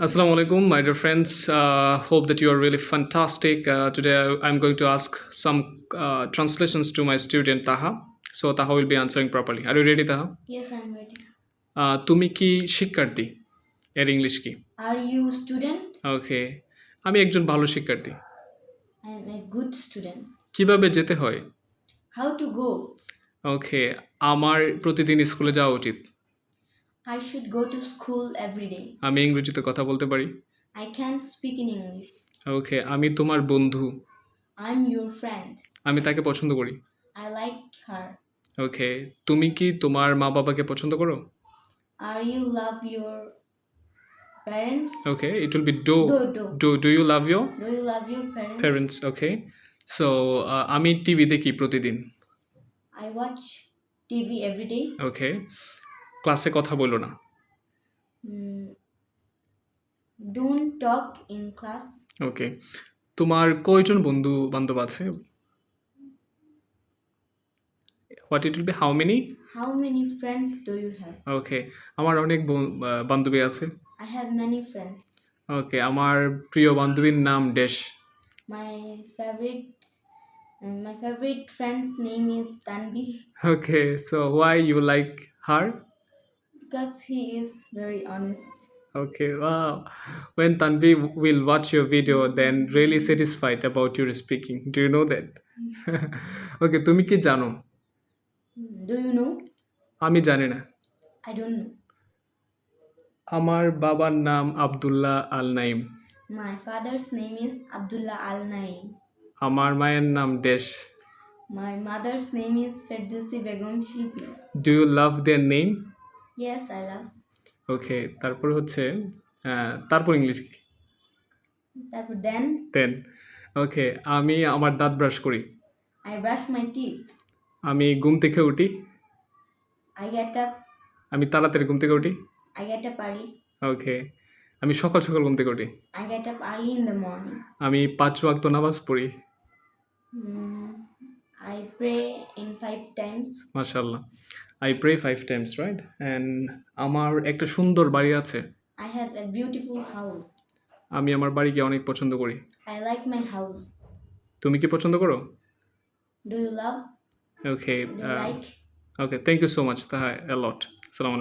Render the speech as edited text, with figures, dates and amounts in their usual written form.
Assalamu alaikum, my dear friends. Hope that you are really fantastic. Today, I'm going to ask some translations to my student Taha. So Taha will be answering properly. Are you ready, Taha? Yes, I'm ready. তুমি কি শিক্ষার্থী? এর English কি? Are you student? ওকে, আমি একজন ভালো শিক্ষার্থী। I am a good student. কিভাবে যেতে হয়? How to go? ওকে, আমার প্রতিদিন স্কুলে যাওয়া উচিত। I should go to school every day. আমি ইংরেজিতে কথা বলতে পারি। I can speak in English. ওকে, আমি তোমার বন্ধু। I'm your friend. আমি তাকে পছন্দ করি। I like her. ওকে, তুমি কি তোমার মা বাবাকে পছন্দ করো? Are you love your parents? Okay, it will be do. Do. Do you love your Do you love your parents? parents? Okay. So আমি টিভি দেখি প্রতিদিন। I watch TV every day. ওকে, ক্লাসে কথা বলো না। Mm, don't talk in class. ওকে, তোমার কয়জন বন্ধু বান্ধব আছে? What it will be, how many? How many friends do you have? ওকে, আমার অনেক বান্ধবী আছে। I have many friends. ওকে, আমার প্রিয় বান্ধবীর নাম dash. My favorite friend's name is Tanvi Okay, so why you like her? because he is very honest. Okay, wow. When Tanvi will watch your video, then really satisfied about your speaking. Do you know that? Okay, তুমি কি জানো? Do you know? আমি জানি না। I don't know. আমার বাবার নাম Abdullah Al Naim. My father's name is Abdullah Al Naim. আমার মায়ের নাম dash. My mother's name is Ferdowsi Begum Shilpi. Do you love their name? Yes, I love. ওকে, তারপর হচ্ছে তারপর ইংলিশ কি? তারপর দেন। ওকে, আমি আমার দাঁত ব্রাশ করি। I brush my teeth. আমি ঘুম থেকে উঠি। I get up. আমি তাড়াতাড়ি ঘুম থেকে উঠি। I get up early. ওকে, আমি সকাল সকাল ঘুম থেকে উঠি। I get up early in the morning. আমি 5 ওয়াক্ত নামাজ পড়ি। I pray in 5 times. মাশাআল্লাহ। I pray 5 times, right? And আমার একটা সুন্দর বাড়ি আছে। I have a beautiful house. আমি আমার বাড়িকে অনেক পছন্দ করি। I like my house. তুমি কি পছন্দ করো? Do you love? Okay. Do you like? Okay, thank you so much, Taha, a lot. Assalamu alaikum.